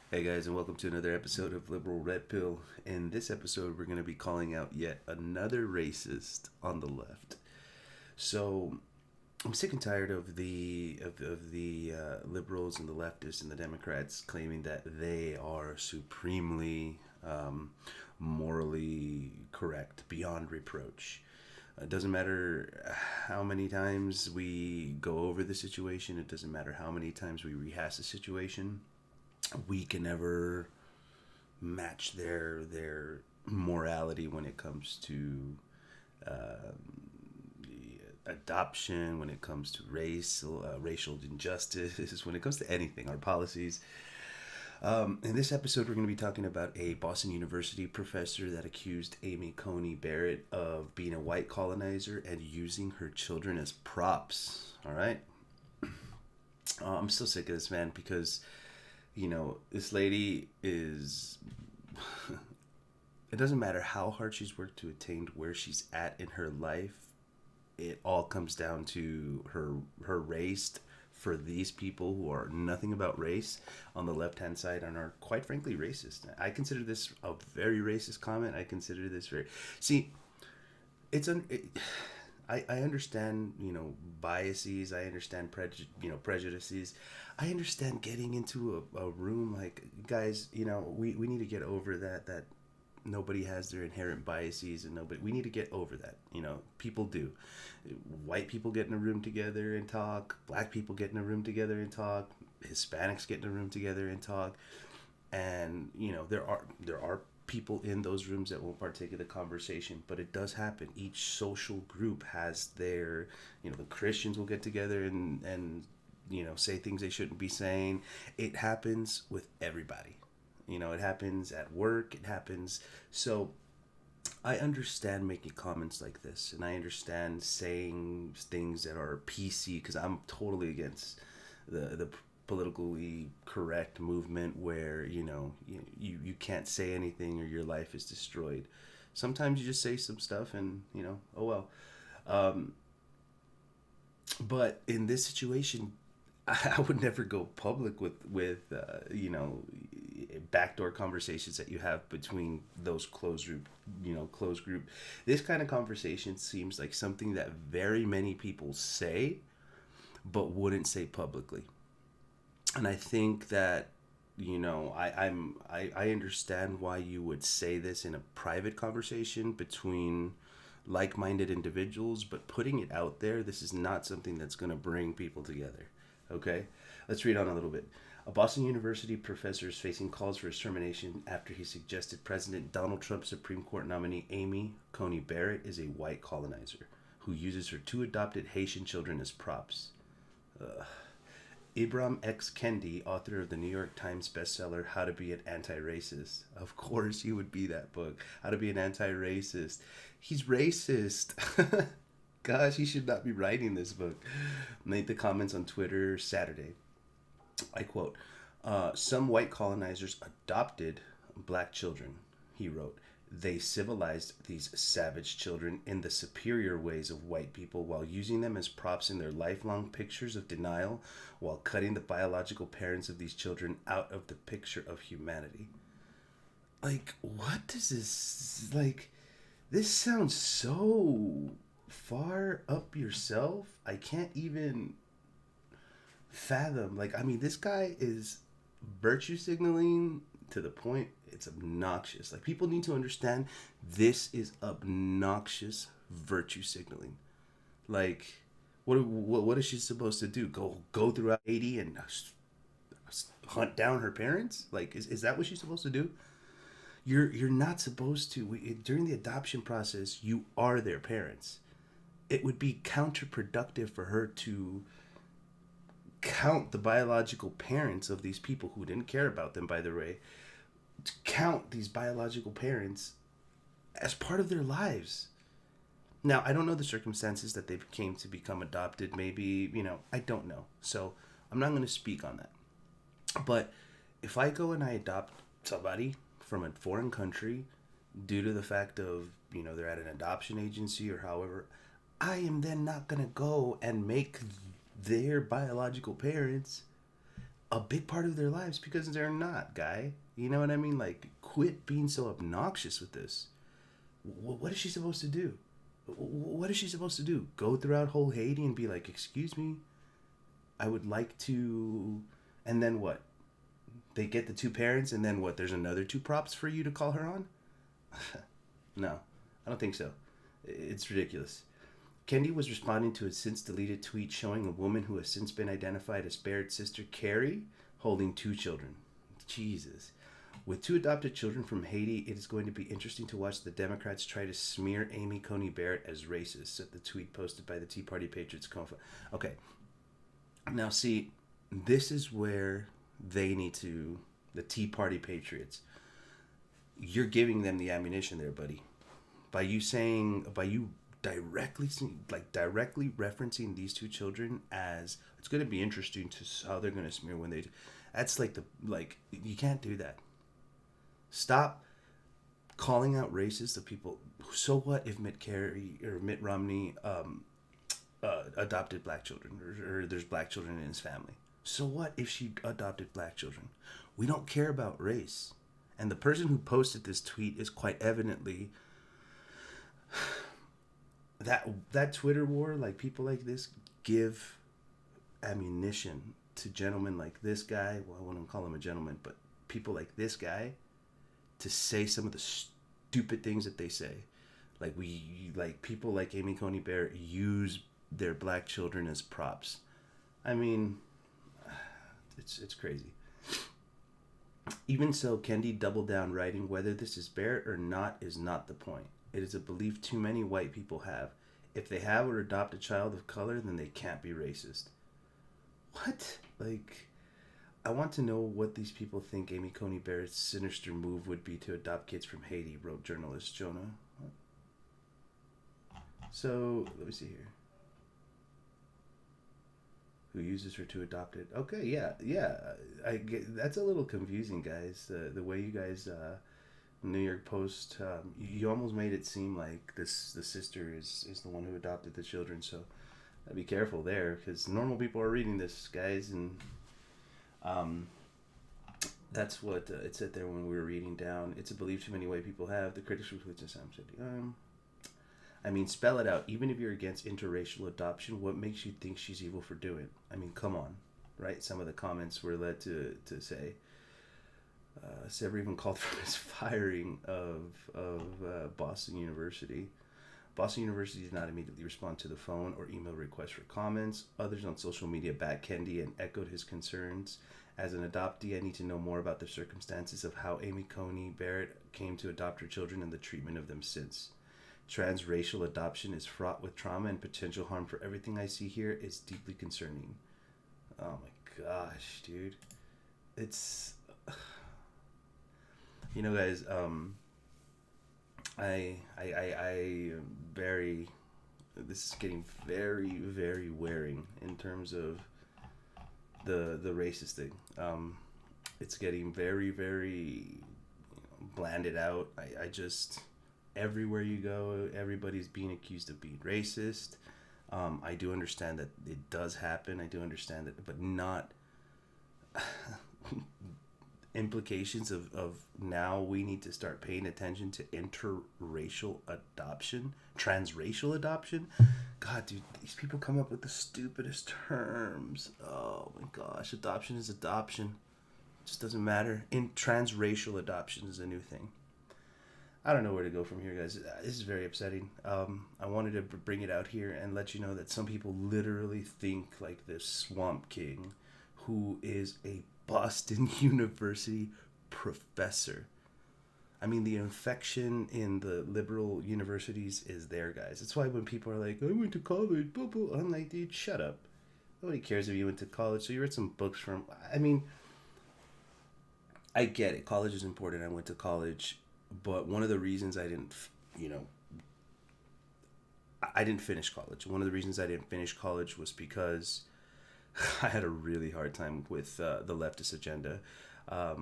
Hey guys, and welcome to another episode of Liberal Red Pill. In this episode, we're going to be calling out yet another racist on the left. So, I'm sick and tired of the liberals and the leftists and the Democrats claiming that they are supremely morally correct, beyond reproach. It doesn't matter how many times we go over the situation. It doesn't matter how many times we rehash the situation. We can never match their morality when it comes to adoption, when it comes to racial injustice, when it comes to anything, our policies. In this episode, we're going to be talking about a Boston University professor that accused Amy Coney Barrett of being a white colonizer and using her children as props. All right. I'm so sick of this, man, because this lady is. It doesn't matter how hard she's worked to attain where she's at in her life. It all comes down to her race for these people who are nothing about race on the left hand side and are quite frankly racist. I consider this a very racist comment. I consider this very see. It's un. I understand biases. I understand prejudices. I understand getting into a room like guys. We need to get over that nobody has their inherent biases and nobody we need to get over that. People do. White people get in a room together and talk, black people get in a room together and talk, Hispanics get in a room together and talk. And there are people in those rooms that won't partake of the conversation, but it does happen. Each social group has their, the Christians will get together and say things they shouldn't be saying. It happens with everybody. It happens at work. It happens. So I understand making comments like this, and I understand saying things that are PC because I'm totally against the politically correct movement where you can't say anything or your life is destroyed. Sometimes you just say some stuff and oh well. Um, but in this situation, I would never go public with backdoor conversations that you have between those closed group. This kind of conversation seems like something that very many people say, but wouldn't say publicly. And I think that I understand why you would say this in a private conversation between like-minded individuals, but putting it out there, this is not something that's going to bring people together. Okay, let's read on a little bit. A Boston University professor is facing calls for his termination after he suggested President Donald Trump's Supreme Court nominee Amy Coney Barrett is a white colonizer who uses her two adopted Haitian children as props. Ibram X. Kendi, author of the New York Times bestseller How to Be an Anti-Racist. Of course he would be that book. How to Be an Anti-Racist. He's racist. Gosh, he should not be writing this book. Made the comments on Twitter Saturday. I quote, some white colonizers adopted black children, he wrote. They civilized these savage children in the superior ways of white people while using them as props in their lifelong pictures of denial while cutting the biological parents of these children out of the picture of humanity. Like, what does this, like, this sounds so far up yourself. I can't even fathom. Like, I mean, this guy is virtue signaling to the point it's obnoxious. Like, people need to understand this is obnoxious virtue signaling. Like, what is she supposed to do? Go throughout Haiti and hunt down her parents? Like, is that what she's supposed to do? You're not supposed to. During the adoption process, you are their parents. It would be counterproductive for her to count the biological parents of these people who didn't care about them, by the way, to count these biological parents as part of their lives. Now, I don't know the circumstances that they came to become adopted. Maybe, I don't know. So I'm not going to speak on that. But if I go and I adopt somebody from a foreign country due to the fact of, they're at an adoption agency or however, I am then not going to go and make their biological parents a big part of their lives because they're not, guy. You know what I mean? Like, quit being so obnoxious with this. What is she supposed to do? What is she supposed to do? Go throughout whole Haiti and be like, excuse me, I would like to. And then what? They get the two parents, and then what? There's another two props for you to call her on? No, I don't think so. It's ridiculous. Kendi was responding to a since deleted tweet showing a woman who has since been identified as Barrett's sister Carrie holding two children. Jesus. With two adopted children from Haiti, it is going to be interesting to watch the Democrats try to smear Amy Coney Barrett as racist, said the tweet posted by the Tea Party Patriots. Okay, now see, this is where they need to, the Tea Party Patriots, you're giving them the ammunition there, buddy. By you directly referencing these two children as, it's going to be interesting to how they're going to smear when they do. That's you can't do that. Stop calling out racist to people. So what if Mitt Romney adopted black children, or there's black children in his family? So what if she adopted black children? We don't care about race. And the person who posted this tweet is quite evidently that Twitter war. Like, people like this give ammunition to gentlemen like this guy. Well, I wouldn't call him a gentleman, but people like this guy to say some of the stupid things that they say. Like people like Amy Coney Barrett use their black children as props. I mean, it's crazy. Even so, Kendi doubled down, writing, whether this is Barrett or not is not the point. It is a belief too many white people have. If they have or adopt a child of color, then they can't be racist. What? Like, I want to know what these people think Amy Coney Barrett's sinister move would be to adopt kids from Haiti, wrote journalist Jonah. So, let me see here. Who uses her to adopt it? Okay, yeah. I get, that's a little confusing, guys. The way you guys, New York Post, you almost made it seem like the sister is the one who adopted the children. So, be careful there, because normal people are reading this, guys, and that's what it said there when we were reading down. It's a belief too many white people have. The critics reflect the Sam said. I mean, spell it out. Even if you're against interracial adoption, what makes you think she's evil for doing it? I mean, come on, right? Some of the comments were led to say. Sever even called for his firing of Boston University. Boston University did not immediately respond to the phone or email requests for comments. Others on social media backed Kendi and echoed his concerns. As an adoptee, I need to know more about the circumstances of how Amy Coney Barrett came to adopt her children and the treatment of them since. Transracial adoption is fraught with trauma and potential harm. For everything I see here is deeply concerning. Oh my gosh, dude. It's... You know, guys, I very... This is getting very, very wearing in terms of the racist thing. It's getting very, very blanded out. I just... Everywhere you go, everybody's being accused of being racist. I do understand that it does happen. I do understand that, but not implications of now we need to start paying attention to interracial adoption, transracial adoption. God, dude, these people come up with the stupidest terms. Oh my gosh, adoption is adoption. It just doesn't matter. In transracial adoption is a new thing. I don't know where to go from here, guys. This is very upsetting. I wanted to bring it out here and let you know that some people literally think like this Swamp King, who is a Boston University professor. I mean, the infection in the liberal universities is there, guys. That's why when people are like, I went to college, boo boo, I'm like, dude, shut up. Nobody cares if you went to college. So you read some books from... I mean, I get it. College is important. I went to college. But one of the reasons I didn't finish college. One of the reasons I didn't finish college was because I had a really hard time with the leftist agenda. A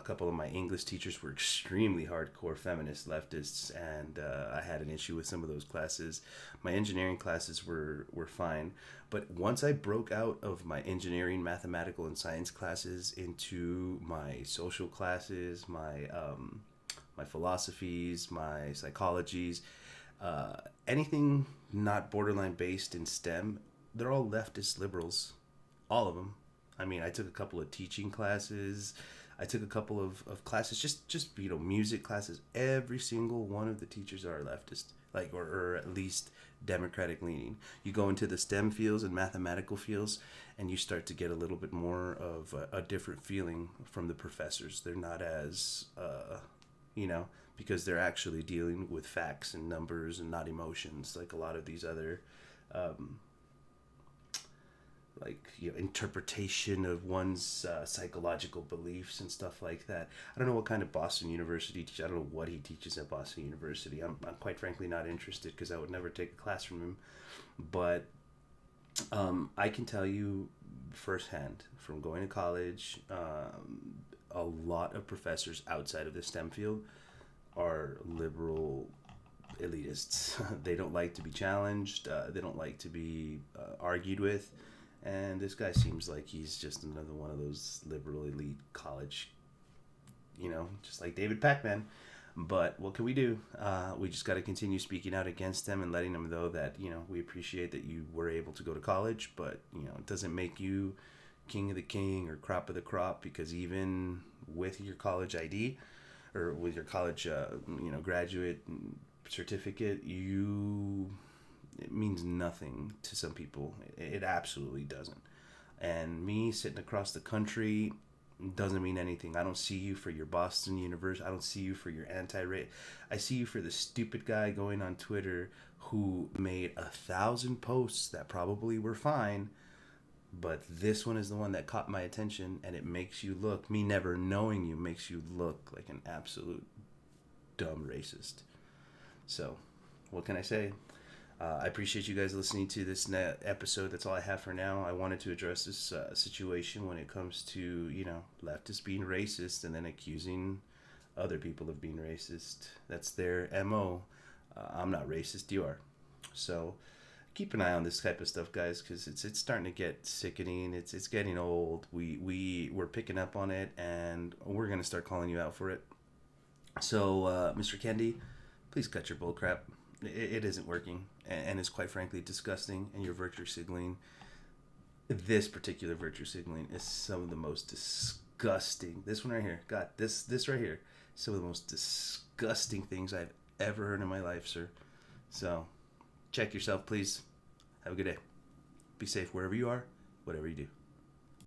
couple of my English teachers were extremely hardcore feminist leftists, and I had an issue with some of those classes. My engineering classes were fine, but once I broke out of my engineering, mathematical, and science classes into my social classes, my philosophies, my psychologies, anything not borderline based in STEM, they're all leftist liberals, all of them. I mean, I took a couple of teaching classes. I took a couple of classes, just music classes. Every single one of the teachers are leftist, like or at least democratic leaning. You go into the STEM fields and mathematical fields, and you start to get a little bit more of a different feeling from the professors. They're not as because they're actually dealing with facts and numbers and not emotions like a lot of these other um, interpretation of one's psychological beliefs and stuff like that. I don't know what kind of Boston University I don't know what he teaches at Boston University. I'm quite frankly not interested because I would never take a class from him. But I can tell you firsthand from going to college, a lot of professors outside of the STEM field are liberal elitists. They don't like to be challenged. They don't like to be argued with. And this guy seems like he's just another one of those liberal elite college, just like David Pac-Man. But what can we do? We just got to continue speaking out against them and letting them know that, we appreciate that you were able to go to college, but, it doesn't make you king of the king or crop of the crop, because even with your college ID or with your college, graduate certificate, it means nothing to some people. It absolutely doesn't. And me sitting across the country doesn't mean anything. I don't see you for your Boston University. I don't see you for your anti-rate. I see you for the stupid guy going on Twitter who made 1,000 posts that probably were fine, but this one is the one that caught my attention, and it makes you look, me never knowing you, makes you look like an absolute dumb racist. So, what can I say? I appreciate you guys listening to this episode. That's all I have for now. I wanted to address this situation when it comes to, leftists being racist and then accusing other people of being racist. That's their MO. I'm not racist, you are. So keep an eye on this type of stuff, guys, because it's starting to get sickening. It's getting old. We're picking up on it, and we're going to start calling you out for it. So, Mr. Kendi, please cut your bull crap. It isn't working, and it's quite frankly disgusting, and your virtue signaling, this particular virtue signaling, is some of the most disgusting, this one right here, God, this right here, some of the most disgusting things I've ever heard in my life, sir. So, check yourself, please. Have a good day. Be safe wherever you are, whatever you do.